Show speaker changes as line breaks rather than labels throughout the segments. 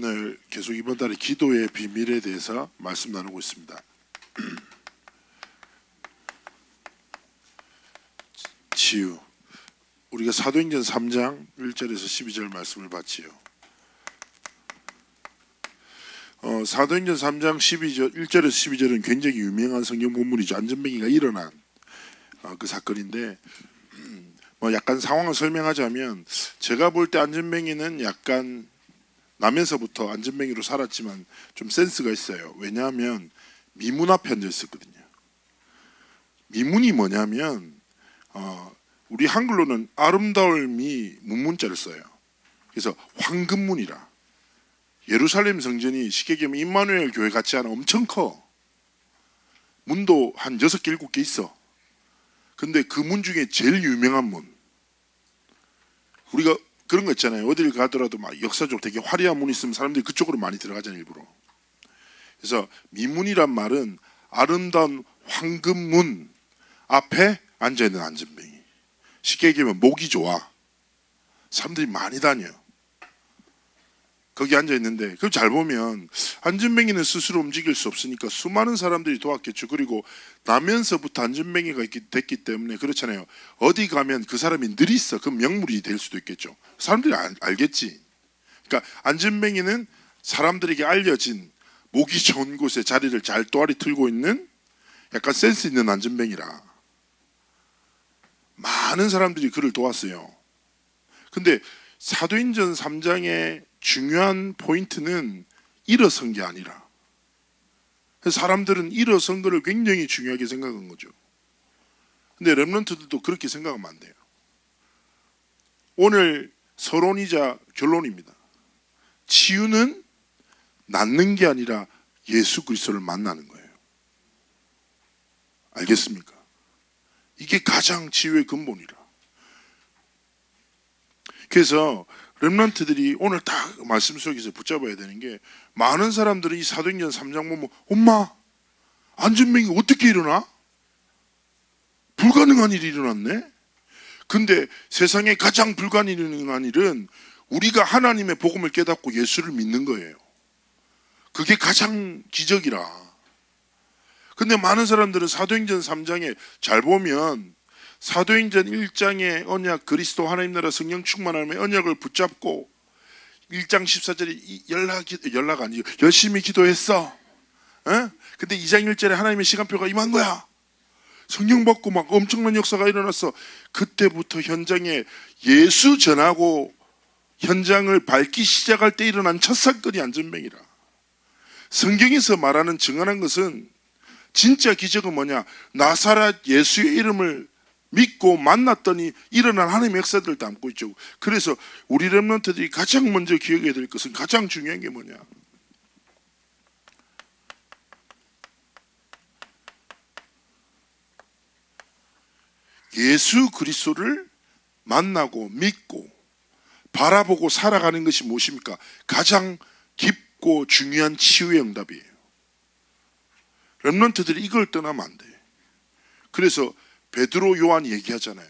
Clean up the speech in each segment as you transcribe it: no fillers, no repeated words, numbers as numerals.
오늘 계속 이번 달에 기도의 비밀에 대해서 말씀 나누고 있습니다. 치유. 우리가 사도행전 3장 1절에서 12절 말씀을 봤지요. 사도행전 3장 12절 1절에서 12절은 굉장히 유명한 성경 본문이죠. 안전뱅이가 일어난 그 사건인데 약간 상황을 설명하자면, 제가 볼 때 안전뱅이는 약간 나면서부터 안전뱅이로 살았지만 좀 센스가 있어요. 왜냐하면 미문 앞에 앉아 있었거든요. 미문이 뭐냐면 우리 한글로는 아름다움이 문문자를 써요. 그래서 황금문이라. 예루살렘 성전이 쉽게 얘기하면 임마누엘 교회 같지 않아 엄청 커. 문도 한 6개 7개 있어. 근데 그 문 중에 제일 유명한 문, 우리가 그런 거 있잖아요. 어딜 가더라도 막 역사적 되게 화려한 문이 있으면 사람들이 그쪽으로 많이 들어가잖아요, 일부러. 그래서 미문이란 말은 아름다운 황금문 앞에 앉아있는 안전뱅이. 쉽게 얘기하면 목이 좋아. 사람들이 많이 다녀. 거기 앉아있는데, 그걸 잘 보면 안전뱅이는 스스로 움직일 수 없으니까 수많은 사람들이 도왔겠죠. 그리고 나면서부터 안전뱅이가 됐기 때문에 그렇잖아요. 어디 가면 그 사람이 늘 있어. 그 명물이 될 수도 있겠죠. 사람들이 알겠지. 그러니까 안전뱅이는 사람들에게 알려진 목이 좋은 곳에 자리를 잘 또아리 틀고 있는 약간 센스 있는 안전뱅이라 많은 사람들이 그를 도왔어요. 근데 사도행전 3장의 중요한 포인트는 일어선 게 아니라, 사람들은 일어선 거를 굉장히 중요하게 생각한 거죠. 근데 렘넌트들도 그렇게 생각하면 안 돼요. 오늘 서론이자 결론입니다. 치유는 낫는 게 아니라 예수 그리스도를 만나는 거예요. 알겠습니까? 이게 가장 치유의 근본이라. 그래서 렘넌트들이 오늘 딱 말씀 속에서 붙잡아야 되는 게, 많은 사람들은 이 사도행전 3장 보면 엄마 안전뱅이 어떻게 일어나? 불가능한 일이 일어났네. 근데 세상에 가장 불가능한 일은 우리가 하나님의 복음을 깨닫고 예수를 믿는 거예요. 그게 가장 기적이라. 근데 많은 사람들은 사도행전 3장에 잘 보면 사도행전 1장의 언약, 그리스도 하나님 나라 성령 충만함의 언약을 붙잡고 1장 14절에 연락 아니죠. 열심히 기도했어. 근데 2장 1절에 하나님의 시간표가 임한 거야. 성령 받고 막 엄청난 역사가 일어났어. 그때부터 현장에 예수 전하고 현장을 밟기 시작할 때 일어난 첫 사건이 안전뱅이라. 성경에서 말하는 증언한 것은, 진짜 기적은 뭐냐? 나사렛 예수의 이름을 믿고 만났더니 일어난 하나님의 역사들을 담고 있죠. 그래서 우리 렘넌트들이 가장 먼저 기억해야 될 것은, 가장 중요한 게 뭐냐? 예수 그리스도를 만나고 믿고 바라보고 살아가는 것이 무엇입니까? 가장 깊고 중요한 치유의 응답이에요. 렘넌트들이 이걸 떠나면 안 돼. 그래서 베드로 요한이 얘기하잖아요.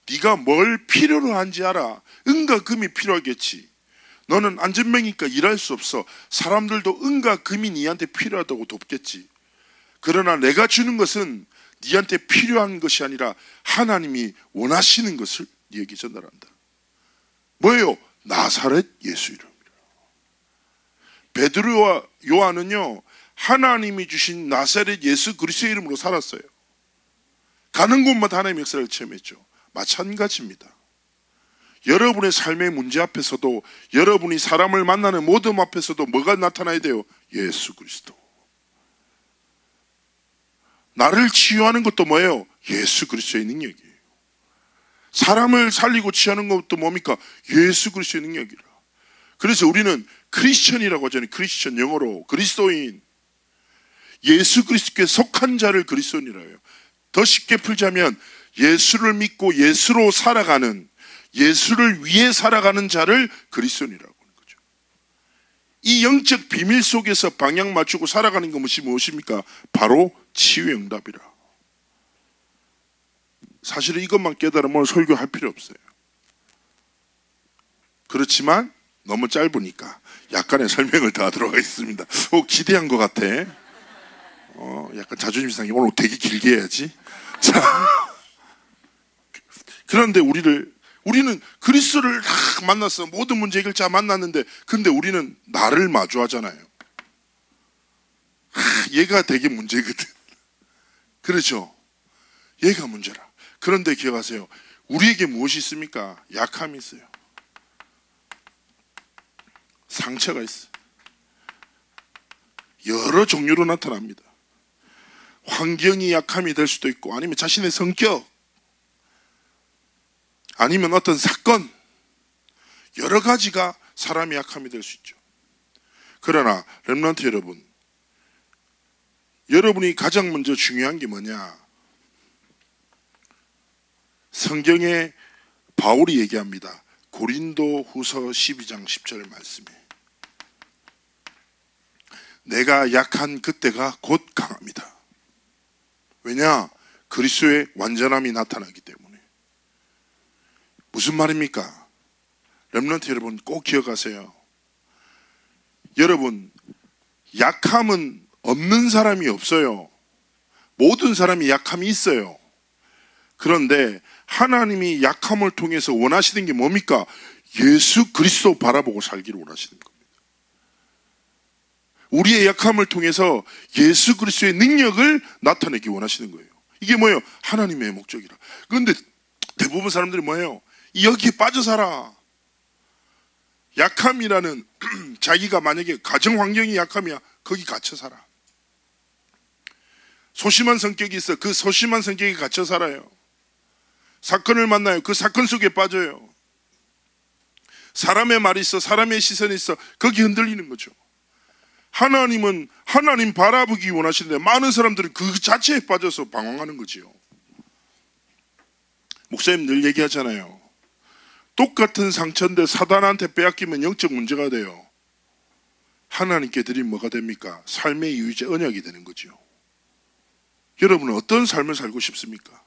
네가 뭘 필요로 한지 알아. 은과 금이 필요하겠지. 너는 안전뱅이니까 일할 수 없어. 사람들도 은과 금이 네한테 필요하다고 돕겠지. 그러나 내가 주는 것은 네한테 필요한 것이 아니라 하나님이 원하시는 것을 네에게 전달한다. 뭐예요? 나사렛 예수 이름이라. 베드로와 요한은요, 하나님이 주신 나사렛 예수 그리스도의 이름으로 살았어요. 가는 곳마다 하나님의 역사를 체험했죠. 마찬가지입니다. 여러분의 삶의 문제 앞에서도, 여러분이 사람을 만나는 모든 앞에서도 뭐가 나타나야 돼요? 예수 그리스도. 나를 치유하는 것도 뭐예요? 예수 그리스도의 능력이에요. 사람을 살리고 치유하는 것도 뭡니까? 예수 그리스도의 능력이라. 그래서 우리는 크리스천이라고 하잖아요. 크리스천, 영어로 그리스도인. 예수 그리스도께 속한 자를 그리스도인이라 해요. 더 쉽게 풀자면 예수를 믿고 예수로 살아가는, 예수를 위해 살아가는 자를 그리스도인이라고 하는 거죠. 이 영적 비밀 속에서 방향 맞추고 살아가는 것이 무엇입니까? 바로 치유의 응답이라. 사실은 이것만 깨달으면 설교할 필요 없어요. 그렇지만 너무 짧으니까 약간의 설명을 더 하도록 하겠습니다. 기대한 것 같아. 약간 자존심 상해. 오늘 되게 길게 해야지. 자, 그런데 우리는 그리스도를 만났어. 모든 문제 해결자 만났는데, 근데 우리는 나를 마주하잖아요. 얘가 되게 문제거든. 그렇죠? 얘가 문제라. 그런데 기억하세요. 우리에게 무엇이 있습니까? 약함이 있어요. 상처가 있어요. 여러 종류로 나타납니다. 환경이 약함이 될 수도 있고, 아니면 자신의 성격, 아니면 어떤 사건, 여러 가지가 사람의 약함이 될 수 있죠. 그러나 렘넌트 여러분, 여러분이 가장 먼저 중요한 게 뭐냐? 성경에 바울이 얘기합니다. 고린도 후서 12장 10절 말씀에 내가 약한 그때가 곧 강합니다. 왜냐? 그리스도의 완전함이 나타나기 때문에. 무슨 말입니까? 렘넌트 여러분 꼭 기억하세요. 여러분, 약함은 없는 사람이 없어요. 모든 사람이 약함이 있어요. 그런데 하나님이 약함을 통해서 원하시는 게 뭡니까? 예수 그리스도 바라보고 살기를 원하시는 겁니다. 우리의 약함을 통해서 예수 그리스도의 능력을 나타내기 원하시는 거예요. 이게 뭐예요? 하나님의 목적이라. 그런데 대부분 사람들이 뭐예요? 여기에 빠져 살아. 약함이라는 자기가 만약에 가정 환경이 약함이야, 거기 갇혀 살아. 소심한 성격이 있어, 그 소심한 성격에 갇혀 살아요. 사건을 만나요, 그 사건 속에 빠져요. 사람의 말이 있어, 사람의 시선이 있어, 거기 흔들리는 거죠. 하나님은 하나님 바라보기 원하시는데 많은 사람들은 그 자체에 빠져서 방황하는 거지요. 목사님 늘 얘기하잖아요. 똑같은 상처인데 사단한테 빼앗기면 영적 문제가 돼요. 하나님께 드리면 뭐가 됩니까? 삶의 유의제 언약이 되는 거죠. 여러분은 어떤 삶을 살고 싶습니까?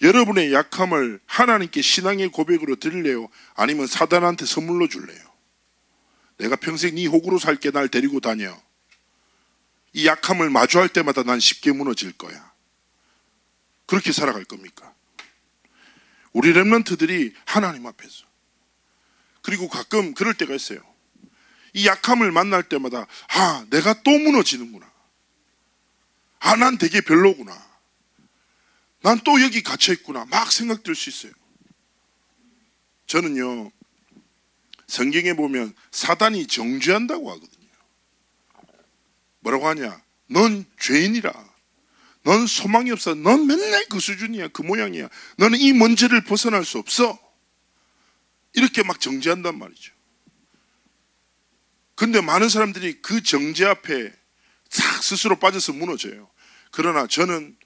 여러분의 약함을 하나님께 신앙의 고백으로 드릴래요? 아니면 사단한테 선물로 줄래요? 내가 평생 네 호구로 살게, 날 데리고 다녀. 이 약함을 마주할 때마다 난 쉽게 무너질 거야. 그렇게 살아갈 겁니까? 우리 렘넌트들이 하나님 앞에서, 그리고 가끔 그럴 때가 있어요. 이 약함을 만날 때마다 내가 또 무너지는구나. 난 되게 별로구나. 난 또 여기 갇혀있구나. 막 생각될 수 있어요. 저는요, 성경에 보면 사단이 정죄한다고 하거든요. 뭐라고 하냐? 넌 죄인이라. 넌 소망이 없어. 넌 맨날 그 수준이야. 그 모양이야. 너는 이 문제를 벗어날 수 없어. 이렇게 막 정죄한단 말이죠. 근데 많은 사람들이 그 정죄 앞에 싹 스스로 빠져서 무너져요. 그러나 저는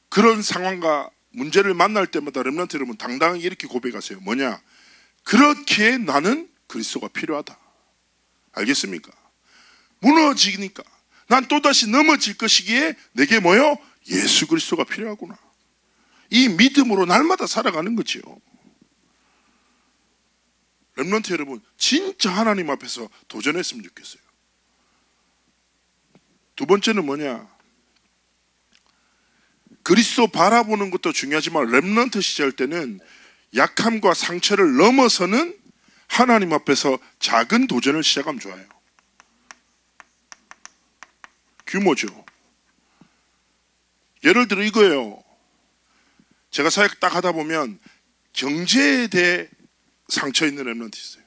그런 상황과 문제를 만날 때마다 렘넌트 여러분 당당하게 이렇게 고백하세요. 뭐냐? 그렇기에 나는 그리스도가 필요하다. 알겠습니까? 무너지니까 난 또다시 넘어질 것이기에 내게 뭐요? 예수 그리스도가 필요하구나. 이 믿음으로 날마다 살아가는 거죠. 렘넌트 여러분, 진짜 하나님 앞에서 도전했으면 좋겠어요. 두 번째는 뭐냐? 그리스도 바라보는 것도 중요하지만 렘넌트 시절 때는 약함과 상처를 넘어서는 하나님 앞에서 작은 도전을 시작하면 좋아요. 규모죠. 예를 들어 이거예요. 제가 사역 딱 하다 보면 경제에 대해 상처 있는 렘넌트 있어요.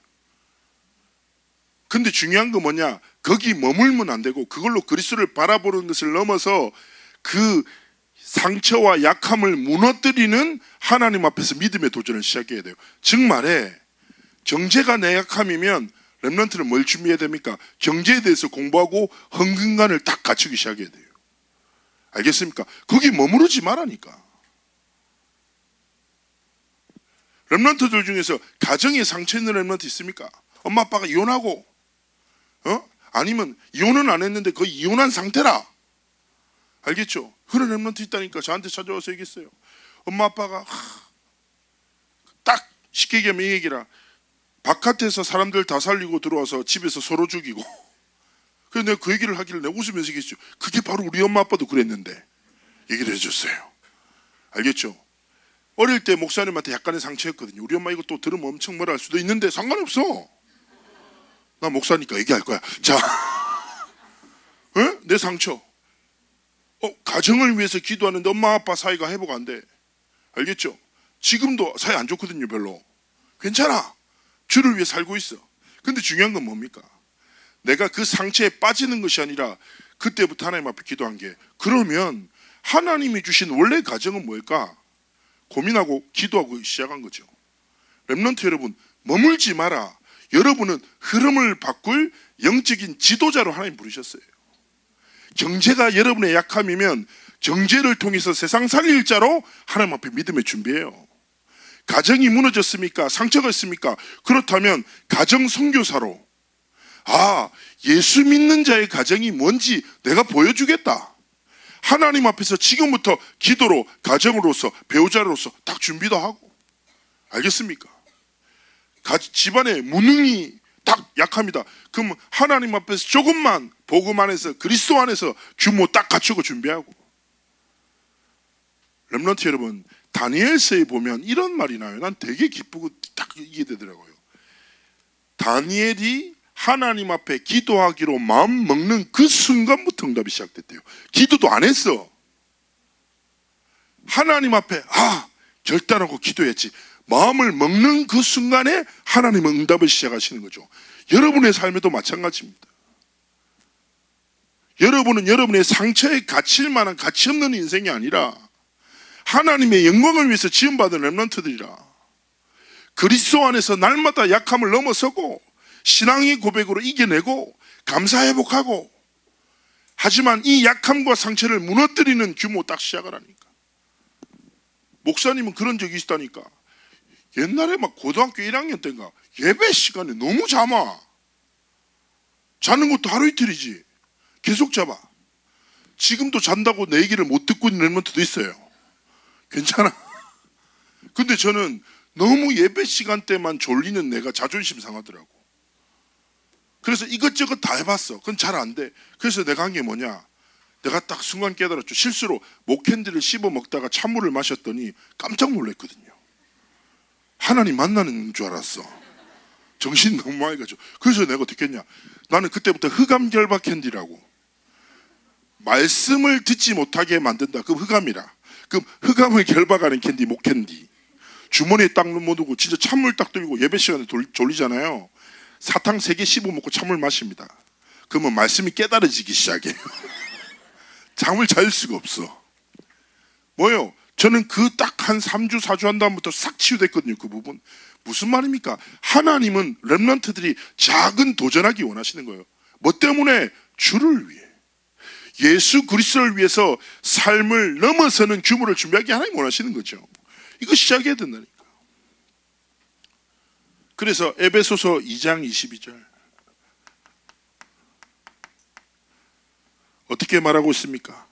근데 중요한 건 뭐냐? 거기 머물면 안 되고 그걸로 그리스도를 바라보는 것을 넘어서 그 상처와 약함을 무너뜨리는 하나님 앞에서 믿음의 도전을 시작해야 돼요. 즉 말해, 경제가 내 약함이면 렘넌트는 뭘 준비해야 됩니까? 경제에 대해서 공부하고 헌금관을 딱 갖추기 시작해야 돼요. 알겠습니까? 거기 머무르지 말라니까. 렘넌트들 중에서 가정에 상처 있는 렘넌트 있습니까? 엄마 아빠가 이혼하고 아니면 이혼은 안 했는데 거의 이혼한 상태라. 알겠죠? 그런 렘넌트 있다니까. 저한테 찾아와서 얘기했어요. 엄마 아빠가 딱 쉽게 얘기하면 이 얘기라. 바깥에서 사람들 다 살리고 들어와서 집에서 서로 죽이고. 그래서 내가 그 얘기를 하길래 내가 웃으면서 얘기했죠. 그게 바로 우리 엄마 아빠도 그랬는데 얘기를 해줬어요. 알겠죠? 어릴 때 목사님한테 약간의 상처였거든요. 우리 엄마 이거 또 들으면 엄청 뭐라 할 수도 있는데 상관없어. 나 목사니까 얘기할 거야. 자, 내 상처. 가정을 위해서 기도하는데 엄마 아빠 사이가 회복 안 돼. 알겠죠? 지금도 사이 안 좋거든요. 별로. 괜찮아. 주를 위해 살고 있어. 근데 중요한 건 뭡니까? 내가 그 상처에 빠지는 것이 아니라 그때부터 하나님 앞에 기도한 게, 그러면 하나님이 주신 원래 가정은 뭘까? 고민하고 기도하고 시작한 거죠. 렘넌트 여러분, 머물지 마라. 여러분은 흐름을 바꿀 영적인 지도자로 하나님 부르셨어요. 경제가 여러분의 약함이면 경제를 통해서 세상 살릴 자로 하나님 앞에 믿음의 준비해요. 가정이 무너졌습니까? 상처가 있습니까? 그렇다면 가정 선교사로, 예수 믿는 자의 가정이 뭔지 내가 보여주겠다. 하나님 앞에서 지금부터 기도로, 가정으로서, 배우자로서 딱 준비도 하고. 알겠습니까? 집안에 무능이 딱 약합니다. 그럼 하나님 앞에서 조금만 복음 안에서, 그리스도 안에서 규모 딱 갖추고 준비하고. 렘넌트 여러분, 다니엘서에 보면 이런 말이 나와요. 난 되게 기쁘고 딱 이해되더라고요. 다니엘이 하나님 앞에 기도하기로 마음 먹는 그 순간부터 응답이 시작됐대요. 기도도 안 했어. 하나님 앞에 결단하고 기도했지. 마음을 먹는 그 순간에 하나님은 응답을 시작하시는 거죠. 여러분의 삶에도 마찬가지입니다. 여러분은 여러분의 상처에 갇힐 만한 가치 없는 인생이 아니라 하나님의 영광을 위해서 지음받은 렘넌트들이라. 그리스도 안에서 날마다 약함을 넘어서고 신앙의 고백으로 이겨내고 감사 회복하고, 하지만 이 약함과 상처를 무너뜨리는 규모 딱 시작을 하니까. 목사님은 그런 적이 있다니까. 옛날에 막 고등학교 1학년 때인가 예배 시간에 너무 자마. 자는 것도 하루 이틀이지. 계속 잡아. 지금도 잔다고 내 얘기를 못 듣고 있는 렘넌트도 있어요. 괜찮아. 근데 저는 너무 예배 시간 때만 졸리는 내가 자존심 상하더라고. 그래서 이것저것 다 해봤어. 그건 잘 안 돼. 그래서 내가 한 게 뭐냐, 내가 딱 순간 깨달았죠. 실수로 목캔디를 씹어 먹다가 찬물을 마셨더니 깜짝 놀랐거든요. 하나님 만나는 줄 알았어. 정신 너무 많이 가죠. 그래서 내가 어떻게 했냐, 나는 그때부터 흑암결박 캔디라고, 말씀을 듣지 못하게 만든다. 그 흑암이라. 그 흑암을 결박하는 캔디, 목캔디. 주머니에 딱 넣어두고 진짜 찬물 딱 들고 예배 시간에 졸리잖아요. 사탕 3개 씹어 먹고 찬물 마십니다. 그러면 말씀이 깨달아지기 시작해요. 잠을 잘 수가 없어. 뭐요? 저는 그 딱 한 3주 4주 한 다음부터 싹 치유됐거든요. 그 부분. 무슨 말입니까? 하나님은 렘넌트들이 작은 도전하기 원하시는 거예요. 뭐 때문에? 주를 위해. 예수 그리스도를 위해서 삶을 넘어서는 규모를 준비하기 하나님 원하시는 거죠. 이거 시작해야 된다니까. 그래서 에베소서 2장 22절 어떻게 말하고 있습니까?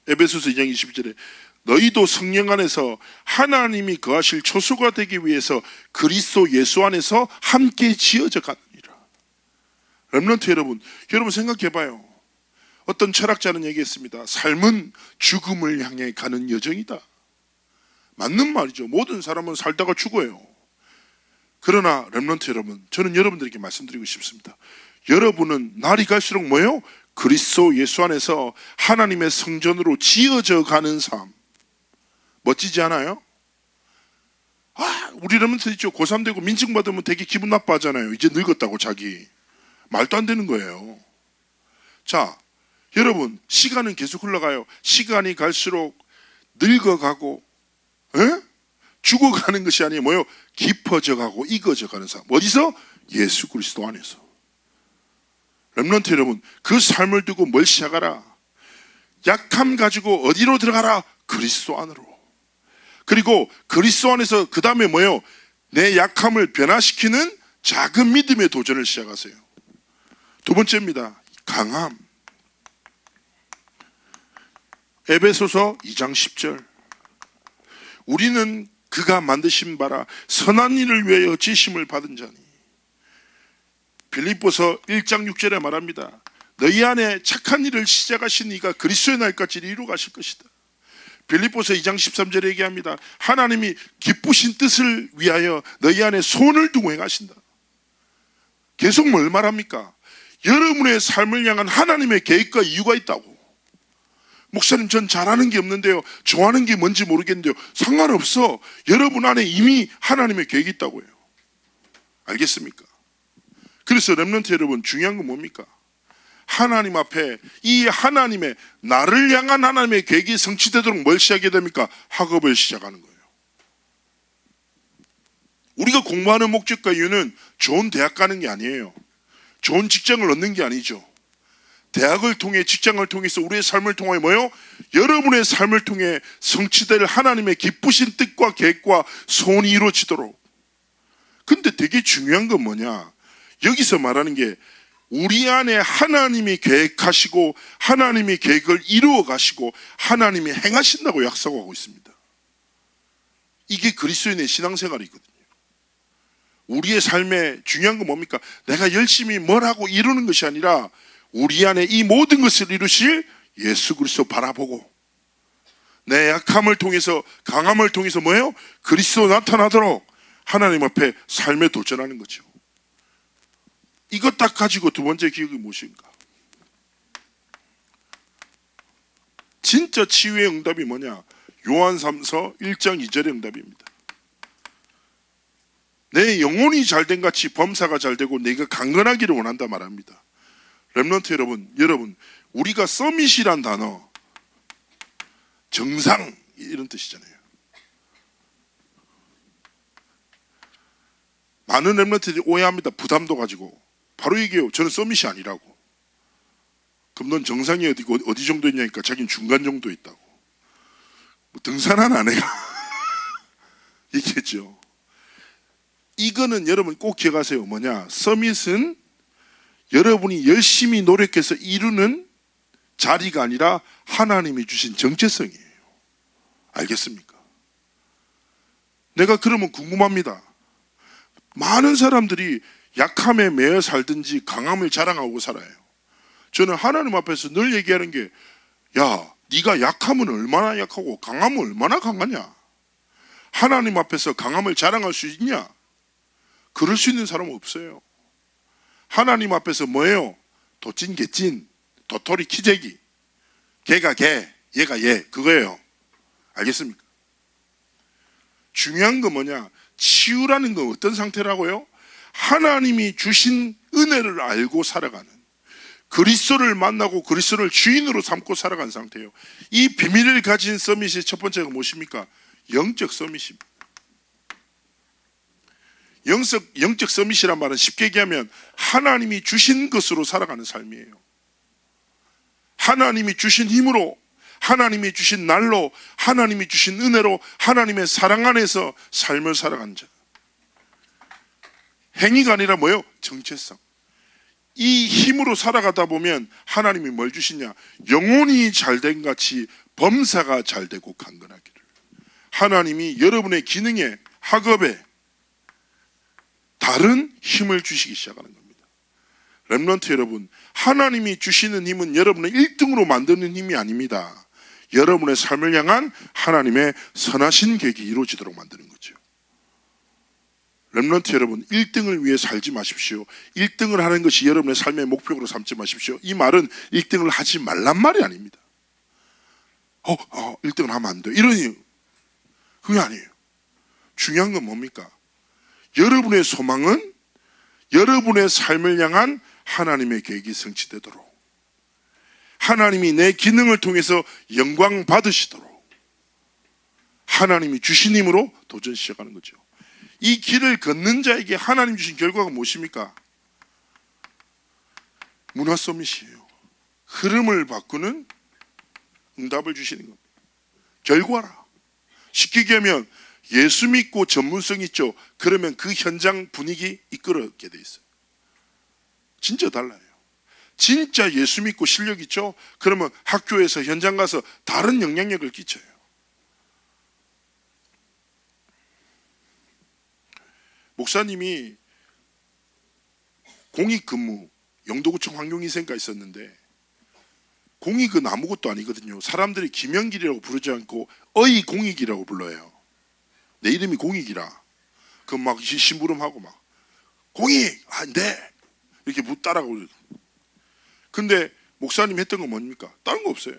에베소서 2장 22절에 너희도 성령 안에서 하나님이 거하실 초소가 되기 위해서 그리스도 예수 안에서 함께 지어져 가느니라. 렘넌트 여러분 생각해봐요. 어떤 철학자는 얘기했습니다. 삶은 죽음을 향해 가는 여정이다. 맞는 말이죠. 모든 사람은 살다가 죽어요. 그러나 렘넌트 여러분, 저는 여러분들에게 말씀드리고 싶습니다. 여러분은 날이 갈수록 뭐예요? 그리스도 예수 안에서 하나님의 성전으로 지어져 가는 삶. 멋지지 않아요? 우리 렘넌트 있죠. 고3 되고 민증 받으면 되게 기분 나빠하잖아요. 이제 늙었다고 자기. 말도 안 되는 거예요. 자, 여러분, 시간은 계속 흘러가요. 시간이 갈수록 늙어가고 죽어가는 것이 아니에요. 뭐요? 깊어져 가고 익어져 가는 삶. 어디서? 예수 그리스도 안에서. 렘넌트 여러분, 그 삶을 두고 뭘 시작하라? 약함 가지고 어디로 들어가라? 그리스도 안으로. 그리고 그리스도 안에서 그 다음에 뭐예요? 내 약함을 변화시키는 작은 믿음의 도전을 시작하세요. 두 번째입니다. 강함. 에베소서 2장 10절. 우리는 그가 만드신 바라 선한 일을 위하여 지심을 받은 자니. 빌립보서 1장 6절에 말합니다. 너희 안에 착한 일을 시작하신 이가 그리스도의 날까지 이루어 가실 것이다. 빌립보서 2장 13절에 얘기합니다. 하나님이 기쁘신 뜻을 위하여 너희 안에 손을 두고 행하신다. 계속 뭘 말합니까? 여러분의 삶을 향한 하나님의 계획과 이유가 있다고. 목사님, 전 잘하는 게 없는데요, 좋아하는 게 뭔지 모르겠는데요. 상관없어. 여러분 안에 이미 하나님의 계획이 있다고요. 알겠습니까? 그래서 렘넌트 여러분, 중요한 건 뭡니까? 하나님 앞에 이 하나님의, 나를 향한 하나님의 계획이 성취되도록 뭘 시작해야 됩니까? 학업을 시작하는 거예요. 우리가 공부하는 목적과 이유는 좋은 대학 가는 게 아니에요. 좋은 직장을 얻는 게 아니죠. 대학을 통해, 직장을 통해서 우리의 삶을 통하여 뭐요? 여러분의 삶을 통해 성취될 하나님의 기쁘신 뜻과 계획과 소원이 이루어지도록. 근데 되게 중요한 건 뭐냐? 여기서 말하는 게 우리 안에 하나님이 계획하시고 하나님이 계획을 이루어 가시고 하나님이 행하신다고 약속하고 있습니다. 이게 그리스도인의 신앙생활이거든요. 우리의 삶에 중요한 건 뭡니까? 내가 열심히 뭘 하고 이루는 것이 아니라 우리 안에 이 모든 것을 이루실 예수 그리스도 바라보고 내 약함을 통해서, 강함을 통해서 뭐예요? 그리스도 나타나도록 하나님 앞에 삶에 도전하는 거죠. 이것 딱 가지고 두 번째 기억이 무엇인가? 진짜 치유의 응답이 뭐냐? 요한 3서 1장 2절의 응답입니다. 내 영혼이 잘된 같이 범사가 잘되고 내가 강건하기를 원한다 말합니다. 렘넌트 여러분, 우리가 서밋이란 단어, 정상 이런 뜻이잖아요. 많은 렘넌트들이 오해합니다. 부담도 가지고. 바로 얘기해요. 저는 서밋이 아니라고. 그럼 넌 정상이 어디고 어디 정도 있냐니까 자기는 중간 정도 있다고. 뭐 등산하는 아내가 얘기했죠. 이거는 여러분 꼭 기억하세요. 뭐냐? 서밋은 여러분이 열심히 노력해서 이루는 자리가 아니라 하나님이 주신 정체성이에요. 알겠습니까? 내가 그러면 궁금합니다. 많은 사람들이 약함에 매여 살든지 강함을 자랑하고 살아요. 저는 하나님 앞에서 늘 얘기하는 게, 야, 네가 약함은 얼마나 약하고 강함은 얼마나 강하냐? 하나님 앞에서 강함을 자랑할 수 있냐? 그럴 수 있는 사람은 없어요. 하나님 앞에서 뭐예요? 도찐 개찐, 도토리 키재기, 개가 개, 얘가 얘, 그거예요. 알겠습니까? 중요한 건 뭐냐? 치유라는 건 어떤 상태라고요? 하나님이 주신 은혜를 알고 살아가는, 그리스도를 만나고 그리스도를 주인으로 삼고 살아가는 상태예요. 이 비밀을 가진 서밋의 첫 번째가 무엇입니까? 영적 서밋입니다. 영적 서밋이란 말은 쉽게 얘기하면 하나님이 주신 것으로 살아가는 삶이에요. 하나님이 주신 힘으로, 하나님이 주신 날로, 하나님이 주신 은혜로, 하나님의 사랑 안에서 삶을 살아가는 자. 행위가 아니라 뭐예요? 정체성. 이 힘으로 살아가다 보면 하나님이 뭘 주시냐? 영혼이 잘된 같이 범사가 잘되고 강건하기를. 하나님이 여러분의 기능에, 학업에 다른 힘을 주시기 시작하는 겁니다. 렘넌트 여러분, 하나님이 주시는 힘은 여러분의 1등으로 만드는 힘이 아닙니다. 여러분의 삶을 향한 하나님의 선하신 계획이 이루어지도록 만드는 거죠. 렘넌트 여러분, 1등을 위해 살지 마십시오. 1등을 하는 것이 여러분의 삶의 목표로 삼지 마십시오. 이 말은 1등을 하지 말란 말이 아닙니다. 1등을 하면 안 돼, 이러니 그게 아니에요. 중요한 건 뭡니까? 여러분의 소망은 여러분의 삶을 향한 하나님의 계획이 성취되도록, 하나님이 내 기능을 통해서 영광 받으시도록 하나님이 주신 힘으로 도전 시작하는 거죠. 이 길을 걷는 자에게 하나님 주신 결과가 무엇입니까? 문화 서밋이에요. 흐름을 바꾸는 응답을 주시는 겁니다. 결과라. 쉽게 얘기하면 예수 믿고 전문성 있죠. 그러면 그 현장 분위기 이끌어게 돼 있어요. 진짜 달라요. 진짜 예수 믿고 실력 있죠. 그러면 학교에서 현장 가서 다른 영향력을 끼쳐요. 목사님이 공익근무 영도구청 환경위생과 있었는데 공익은 아무것도 아니거든요. 사람들이 김영길이라고 부르지 않고 어이공익이라고 불러요. 내 이름이 공익이라. 그럼 막 심부름하고 막 공익 네 이렇게 따라가고. 근데 목사님 했던 건 뭡니까? 다른 거 없어요.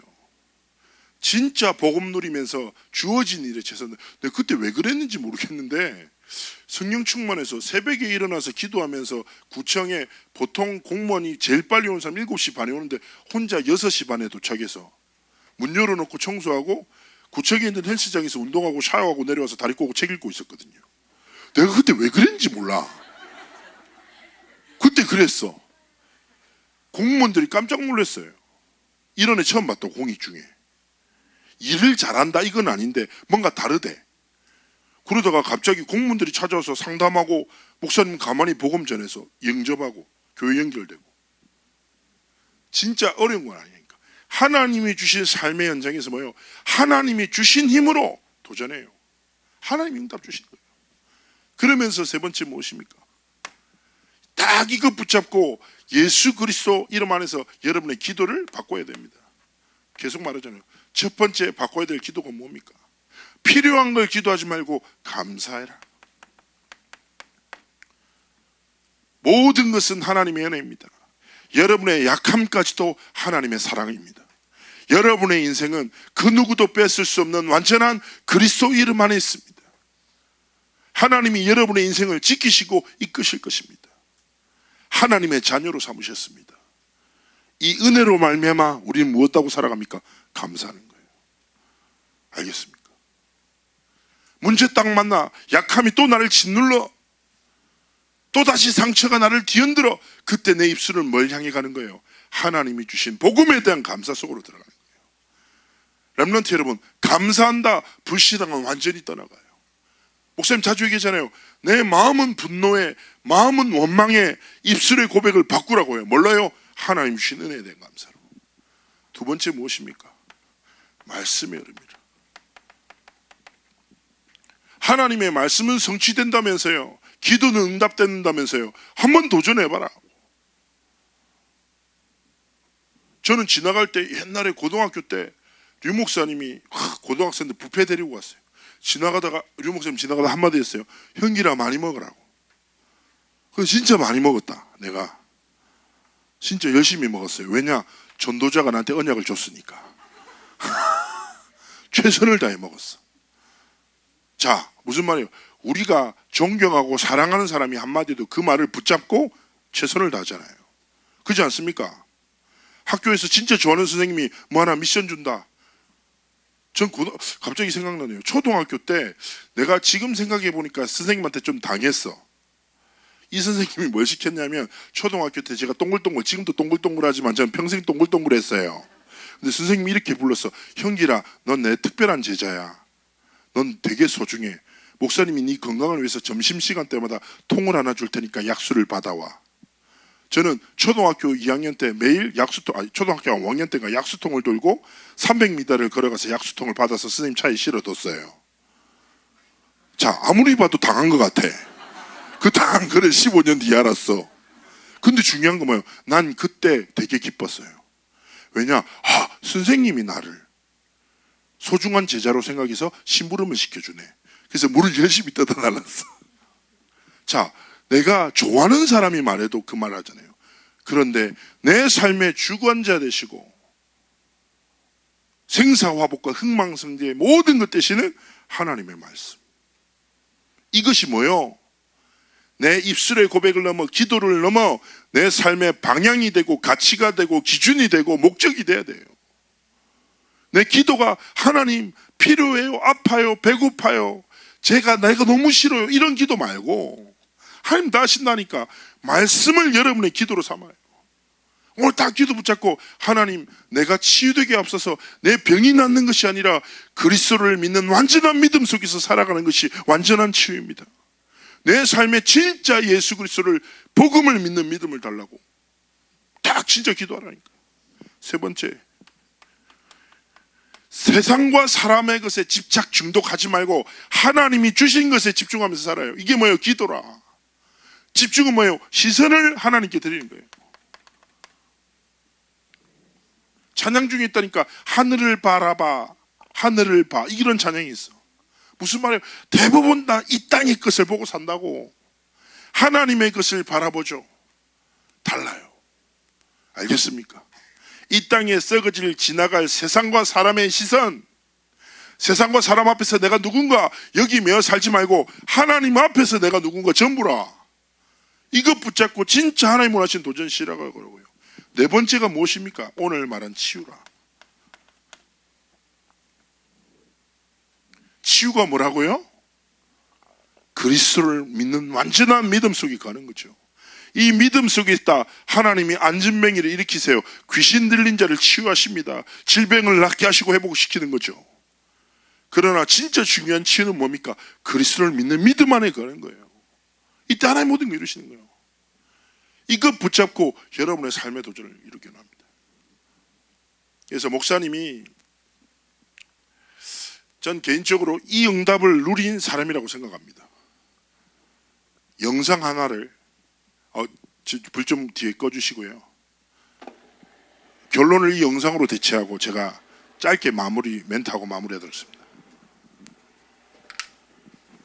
진짜 복음 누리면서 주어진 일에 최선을. 내가 그때 왜 그랬는지 모르겠는데 성령 충만해서 새벽에 일어나서 기도하면서 구청에 보통 공무원이 제일 빨리 오는 사람 7시 반에 오는데 혼자 6시 반에 도착해서 문 열어놓고 청소하고 구청에 있는 헬스장에서 운동하고 샤워하고 내려와서 다리 꼬고 책 읽고 있었거든요. 내가 그때 왜 그랬는지 몰라. 그때 그랬어. 공무원들이 깜짝 놀랐어요. 이런 애 처음 봤다고. 공익 중에 일을 잘한다 이건 아닌데 뭔가 다르대. 그러다가 갑자기 공무원들이 찾아와서 상담하고 목사님 가만히 복음 전해서 영접하고 교회 연결되고. 진짜 어려운 건 아니니까. 하나님이 주신 삶의 현장에서 뭐예요? 하나님이 주신 힘으로 도전해요. 하나님이 응답 주신 거예요. 그러면서 세 번째 무엇입니까? 딱 이거 붙잡고 예수 그리스도 이름 안에서 여러분의 기도를 바꿔야 됩니다. 계속 말하잖아요. 첫 번째 바꿔야 될 기도가 뭡니까? 필요한 걸 기도하지 말고 감사해라. 모든 것은 하나님의 은혜입니다. 여러분의 약함까지도 하나님의 사랑입니다. 여러분의 인생은 그 누구도 뺏을 수 없는 완전한 그리스도 이름 안에 있습니다. 하나님이 여러분의 인생을 지키시고 이끄실 것입니다. 하나님의 자녀로 삼으셨습니다. 이 은혜로 말미암아 우리는 무엇하고 살아갑니까? 감사하는 거예요. 알겠습니까? 문제 딱 만나 약함이 또 나를 짓눌러 또다시 상처가 나를 뒤흔들어 그때 내 입술은 뭘 향해 가는 거예요? 하나님이 주신 복음에 대한 감사 속으로 들어가는 거예요. 렘넌트 여러분, 감사한다 불신앙은 완전히 떠나가요. 목사님 자주 얘기하잖아요. 내 마음은 분노에 마음은 원망에 입술의 고백을 바꾸라고 해요. 몰라요? 하나님 주신 은혜에 대한 감사로. 두 번째 무엇입니까? 말씀의 흐름이라. 하나님의 말씀은 성취된다면서요. 기도는 응답된다면서요. 한번 도전해봐라. 저는 지나갈 때 옛날에 고등학교 때 류 목사님이 고등학생들 뷔페 데리고 왔어요. 지나가다가 류 목사님 지나가다 한마디 했어요. 형기라 많이 먹으라고. 그래서 진짜 많이 먹었다. 내가 진짜 열심히 먹었어요. 왜냐? 전도자가 나한테 언약을 줬으니까. 최선을 다해 먹었어. 자, 무슨 말이에요? 우리가 존경하고 사랑하는 사람이 한마디도 그 말을 붙잡고 최선을 다하잖아요. 그렇지 않습니까? 학교에서 진짜 좋아하는 선생님이 뭐 하나 미션 준다. 전 갑자기 생각나네요. 초등학교 때 내가 지금 생각해 보니까 선생님한테 좀 당했어. 이 선생님이 뭘 시켰냐면 초등학교 때 제가 동글동글, 지금도 동글동글하지만 저는 평생 동글동글했어요. 근데 선생님이 이렇게 불렀어. 형기라, 넌 내 특별한 제자야. 넌 되게 소중해. 목사님이 네 건강을 위해서 점심시간 때마다 통을 하나 줄 테니까 약수를 받아와. 저는 초등학교 2학년 때 매일 약수통, 초등학교 5학년 때가 약수통을 들고 300m를 걸어가서 약수통을 받아서 선생님 차에 실어뒀어요. 자, 아무리 봐도 당한 것 같아. 그 당한 거를 15년 뒤에 알았어. 근데 중요한 건 뭐예요? 난 그때 되게 기뻤어요. 왜냐? 선생님이 나를 소중한 제자로 생각해서 심부름을 시켜주네. 그래서 물을 열심히 떠다 날랐어. 자, 내가 좋아하는 사람이 말해도 그 말 하잖아요. 그런데 내 삶의 주관자 되시고 생사화복과 흥망성쇠의 모든 것 되시는 하나님의 말씀. 이것이 뭐요? 내 입술의 고백을 넘어 기도를 넘어 내 삶의 방향이 되고 가치가 되고 기준이 되고 목적이 돼야 돼요. 내 기도가 하나님 필요해요, 아파요, 배고파요, 내가 너무 싫어요 이런 기도 말고 하나님 다 하신다니까 말씀을 여러분의 기도로 삼아요. 오늘 딱 기도 붙잡고 하나님 내가 치유되게 앞서서 내 병이 낫는 것이 아니라 그리스도를 믿는 완전한 믿음 속에서 살아가는 것이 완전한 치유입니다. 내 삶에 진짜 예수 그리스도를 복음을 믿는 믿음을 달라고 딱 진짜 기도하라니까. 세 번째, 세상과 사람의 것에 집착 중독하지 말고 하나님이 주신 것에 집중하면서 살아요. 이게 뭐예요? 기도라. 집중은 뭐예요? 시선을 하나님께 드리는 거예요. 찬양 중에 있다니까 하늘을 바라봐, 하늘을 봐, 이런 찬양이 있어. 무슨 말이에요? 대부분 다 이 땅의 것을 보고 산다고. 하나님의 것을 바라보죠. 달라요. 알겠습니까? 이 땅에 썩어질 지나갈 세상과 사람의 시선, 세상과 사람 앞에서 내가 누군가 여기 매어 살지 말고 하나님 앞에서 내가 누군가 전부라. 이것 붙잡고 진짜 하나님 원하신 도전 시작하라고요. 네 번째가 무엇입니까? 오늘 말한 치유라. 치유가 뭐라고요? 그리스도를 믿는 완전한 믿음 속에 가는 거죠. 이 믿음 속에 있다. 하나님이 안진뱅이를 일으키세요. 귀신 들린 자를 치유하십니다. 질병을 낫게 하시고 회복시키는 거죠. 그러나 진짜 중요한 치유는 뭡니까? 그리스도를 믿는 믿음 안에 가는 거예요. 이때 하나님 모든 걸 이루시는 거예요. 이것 붙잡고 여러분의 삶의 도전을 이루게 합니다. 그래서 목사님이 전 개인적으로 이 응답을 누린 사람이라고 생각합니다. 영상 하나를 불 좀 뒤에 꺼주시고요. 결론을 이 영상으로 대체하고 제가 짧게 멘트하고 마무리하도록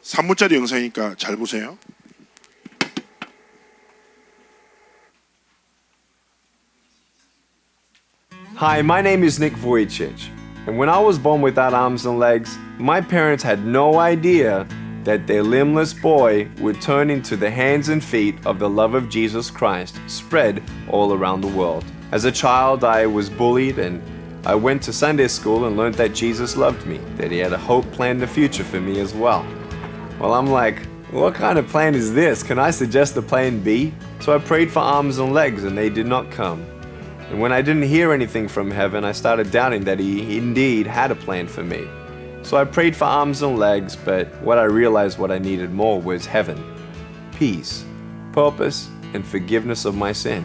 3분짜리 영상이니까 잘 보세요.
Hi, my name is Nick Vujicic, and when I was born without arms and legs, my parents had no idea that their limbless boy would turn into the hands and feet of the love of Jesus Christ, spread all around the world. As a child, I was bullied, and I went to Sunday school and learned that Jesus loved me, that he had a hope plan in the future for me as well. Well, I'm like, what kind of plan is this? Can I suggest a plan B? So I prayed for arms and legs, and they did not come. And when I didn't hear anything from heaven, I started doubting that he indeed had a plan for me. So I prayed for arms and legs, but what I realized what I needed more was heaven, peace, purpose, and forgiveness of my sin.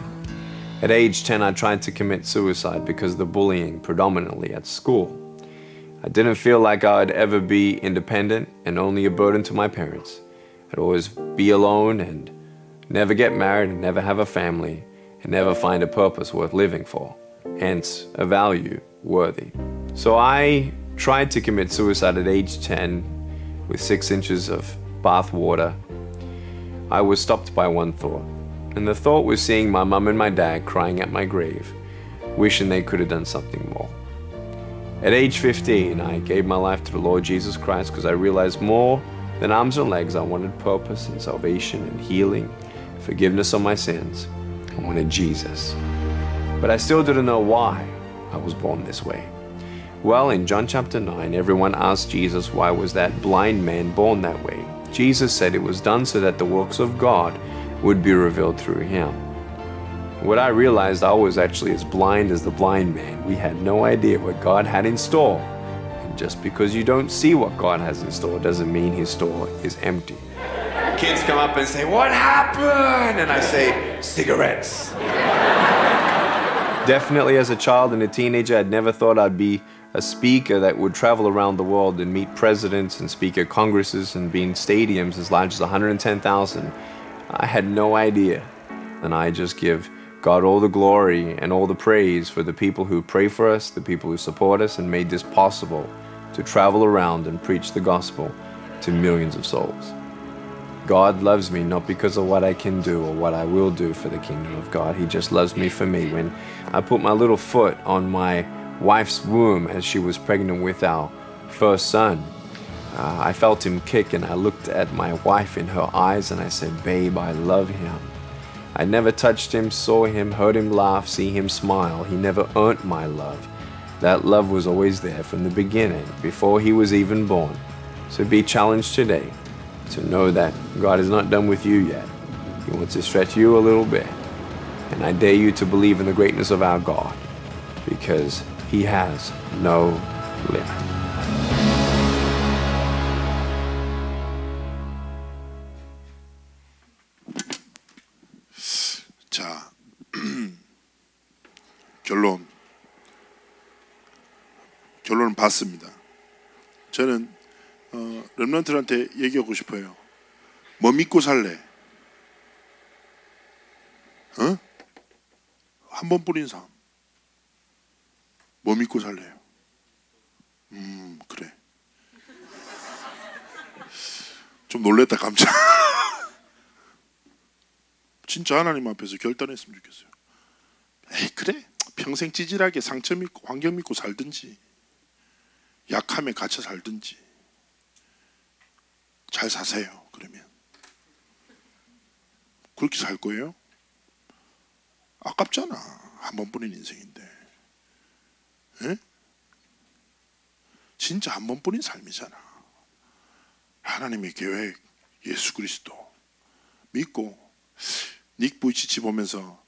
At age 10, I tried to commit suicide because of the bullying, predominantly at school. I didn't feel like I'd ever be independent and only a burden to my parents. I'd always be alone and never get married and never have a family and never find a purpose worth living for, hence a value worthy. So I tried to commit suicide at age 10 with 6 inches of bath water. I was stopped by one thought, and the thought was seeing my mum and my dad crying at my grave, wishing they could have done something more. At age 15, I gave my life to the Lord Jesus Christ because I realized more than arms and legs, I wanted purpose and salvation and healing, forgiveness of my sins. I wanted Jesus. But I still didn't know why I was born this way. Well, in John chapter 9, everyone asked Jesus why was that blind man born that way. Jesus said it was done so that the works of God would be revealed through him. What I realized, I was actually as blind as the blind man. We had no idea what God had in store. And just because you don't see what God has in store doesn't mean his store is empty. Kids come up and say, "What happened?" And I say, "Cigarettes." Definitely as a child and a teenager, I'd never thought I'd be a speaker that would travel around the world and meet presidents and speak at congresses and be in stadiums as large as 110,000. I had no idea. And I just give God all the glory and all the praise for the people who pray for us, the people who support us and made this possible to travel around and preach the gospel to millions of souls. God loves me not because of what I can do or what I will do for the kingdom of God. He just loves me for me. When I put my little foot on my wife's womb as she was pregnant with our first son, I felt him kick, and I looked at my wife in her eyes and I said, "Babe, I love him." I never touched him, saw him, heard him laugh, see him smile. He never earned my love. That love was always there from the beginning, before he was even born. So be challenged today to know that God is not done with you yet. He wants to stretch you a little bit. And I dare you to believe in the greatness of our God, because he has no limit.
자, 결론은 봤습니다. 저는 렘넌트한테 얘기하고 싶어요. 뭐 믿고 살래? 한 번 뿌린 삶. 뭐 믿고 살래요? 그래. 좀 놀랬다 깜짝. 진짜 하나님 앞에서 결단했으면 좋겠어요. 에이 그래 평생 찌질하게 상처 믿고 환경 믿고 살든지 약함에 갇혀 살든지 잘 사세요. 그러면 그렇게 살 거예요? 아깝잖아. 한 번뿐인 인생인데. 에? 진짜 한 번뿐인 삶이잖아. 하나님의 계획 예수 그리스도 믿고 닉 부이치치 보면서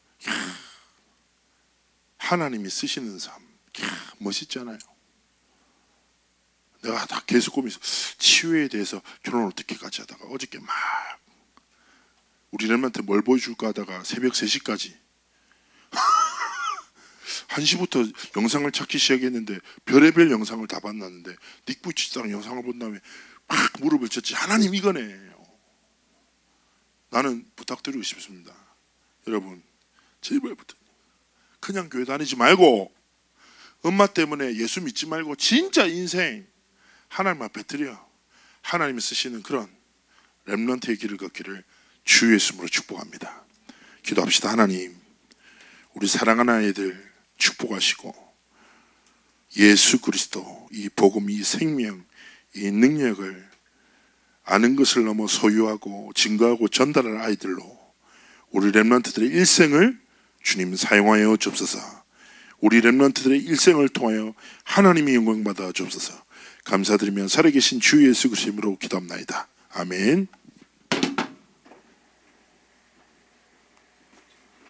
하나님이 쓰시는 삶 멋있잖아요. 내가 다 계속 고민해서 치유에 대해서 결혼을 어떻게까지 하다가 어저께 막 우리 렘한테 뭘 보여줄까 하다가 새벽 3시까지 1시부터 영상을 찾기 시작했는데 별의별 영상을 다 봤는데 닉 부이치치랑 영상을 본 다음에 막 무릎을 쳤지. 하나님 이거네. 나는 부탁드리고 싶습니다. 여러분 제발 부탁. 그냥 교회 다니지 말고 엄마 때문에 예수 믿지 말고 진짜 인생 하나님 앞에 드려 하나님이 쓰시는 그런 렘넌트의 길을 걷기를 주 예수님으로 축복합니다. 기도합시다. 하나님 우리 사랑하는 아이들 축복하시고 예수 그리스도 이 복음 이 생명 이 능력을 아는 것을 넘어 소유하고 증거하고 전달할 아이들로 우리 렘넌트들의 일생을 주님 사용하여 주옵소서. 우리 렘넌트들의 일생을 통하여 하나님의 영광 받아 주옵소서. 감사드리며 살아계신 주 예수 그리스도로 기도합나이다. 아멘.